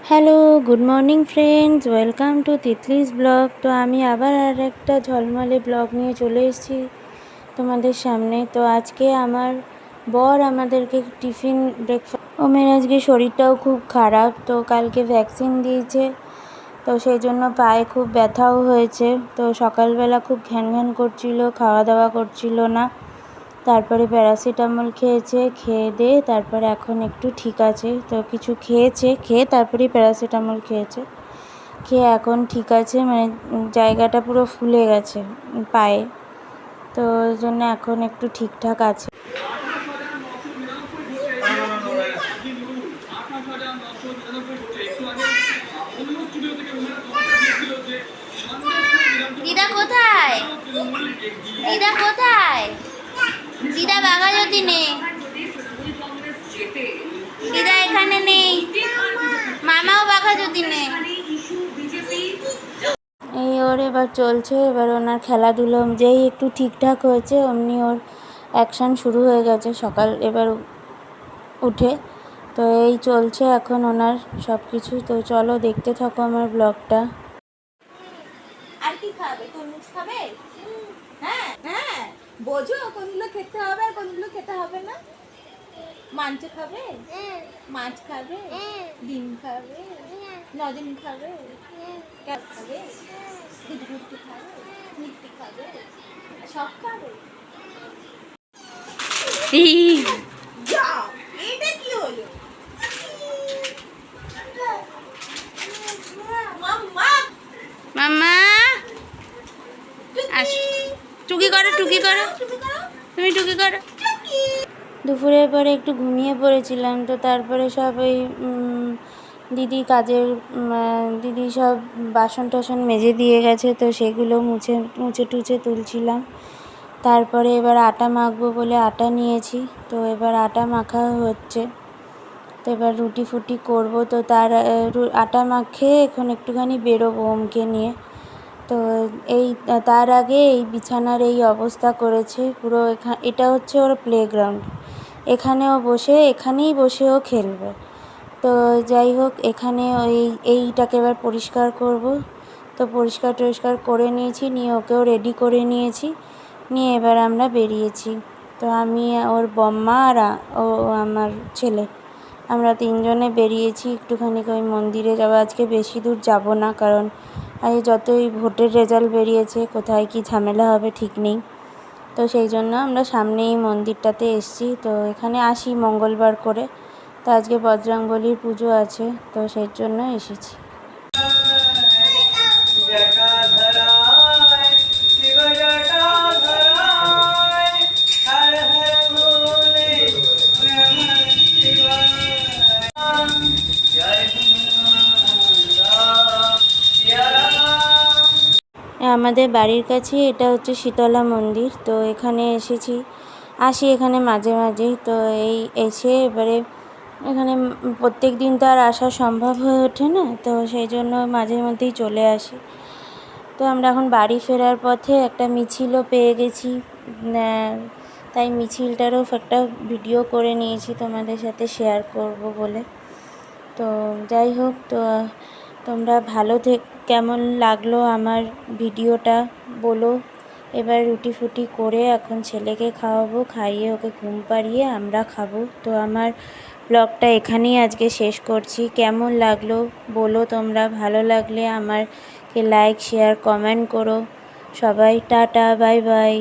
Hello, good morning friends, welcome to Titli's blog. তো আমি আবার আর একটা ঝলমলে ব্লগ নিয়ে চলে এসেছি তোমাদের সামনে। তো আজকে আমার বর আমাদেরকে টিফিন ব্রেকফাস্ট, ওমের আজকে শরীরটাও খুব খারাপ, তো কালকে ভ্যাকসিন দিয়েছে, তো সেই জন্য পায়ে খুব ব্যথাও হয়েছে। তো সকালবেলা খুব ঘ্যান ঘ্যান করছিল, খাওয়া দাওয়া করছিল না। তারপরে প্যারাসিটামল খেয়েছে, খেয়ে দিয়ে তারপরে এখন একটু ঠিক আছে। তো কিছু খেয়েছে, খেয়ে তারপরেই প্যারাসিটামল খেয়েছে, খেয়ে এখন ঠিক আছে। মানে জায়গাটা পুরো ফুলে গেছে পায়ে, তো ওই জন্য এখন একটু ঠিকঠাক আছে। দিদা কোথায়? দিদা কোথায়? দিদা বাঘাযতীনে নেই, দিদা এখানে নেই, মামাও বাঘাযতীনে নেই। এই ওর এবার চলছে, এবার ওনার খেলাধুলো যেই একটু ঠিকঠাক হয়েছে অমনি ওর অ্যাকশান শুরু হয়ে গেছে সকাল এবার উঠে। তো এই চলছে এখন ওনার সব কিছু। তো চলো দেখতে থাকো আমার ব্লগটা। আর কি খাবে? তরমুজ খাবে? হ্যাঁ হ্যাঁ, বোঝো কোনগুলো খেতে হবে আর কোনগুলো খেতে হবে না। মাংস খাবে, মাছ খাবে, ডিম খাবে, নদিন খাবে, ক্যাপ খাবে, গুটি খাবে, মিষ্টি খাবে, সব খাবে। যাও, এটা কি হলো? মাম্মা টুকি করো, টুকি করো, তুমি টুকি করো। দুপুরের পরে একটু ঘুমিয়ে পড়েছিলাম, তো তারপরে সব ওই দিদি কাজের দিদি সব বাসন টাসন মেজে দিয়ে গেছে, তো সেগুলো মুছে মুছে টুছে তুলছিলাম। তারপরে এবার আটা মাখবো বলে আটা নিয়েছি, তো এবার আটা মাখা হচ্ছে। তো এবার রুটি ফুটি করবো, তো তার আটা মাখে এখন একটুখানি বেরোবো ওমকে নিয়ে। তো এই তার আগে এই বিছানার এই অবস্থা করেছে পুরো। এটা হচ্ছে ওর প্লেগ্রাউন্ড, এখানেও বসে, এখানেই বসেও খেলবে। তো যাই হোক, এখানে এইটাকে এবার পরিষ্কার করব। তো পরিষ্কার টরিষ্কার করে নিয়েছি, নিয়ে ওকেও রেডি করে নিয়েছি, নিয়ে এবার আমরা বেরিয়েছি। তো আমি, ওর বম্মা আর ও আমার ছেলে, আমরা তিনজনে বেরিয়েছি একটুখানি ওই মন্দিরে যাবো। আজকে বেশি দূর যাব না, কারণ আজ যতই ভোটের রেজাল্ট বেরিয়েছে, কোথায় কি ঝামেলা হবে ঠিক নেই। তো সেই জন্য আমরা সামনেই মন্দিরটাতে এসেছি। তো এখানে আসি মঙ্গলবার করে, তো আজকে বজরংবলীর পুজো আছে, তো সেই জন্য এসেছি। আমাদের বাড়ির কাছে এটা হচ্ছে শীতলা মন্দির, তো এখানে আসি এখানে মাঝে মাঝেই। তো এই এসে এবারে এখানে প্রত্যেক দিন তো আর আসা সম্ভব হয়ে ওঠে না, তো সেই জন্য মাঝে মধ্যেই চলে আসি। তো আমরা এখন বাড়ি ফেরার পথে একটা মিছিলও পেয়ে গেছি, তাই মিছিলটারও একটা ভিডিও করে নিয়েছি তোমাদের সাথে শেয়ার করব বলে। তো যাই হোক, তো তোমরা ভালো কেমন লাগলো আমার ভিডিওটা বলো। এবার রুটি ফুটি করে এখন ছেলেকে খাওয়াবো, খাইয়ে ওকে ঘুম পাড়িয়ে আমরা খাবো। তো আমার ব্লগটা এখানেই আজকে শেষ করছি। কেমন লাগলো বলো তোমরা, ভালো লাগলে আমারকে লাইক শেয়ার কমেন্ট করো। সবাই টাটা, বাই বাই।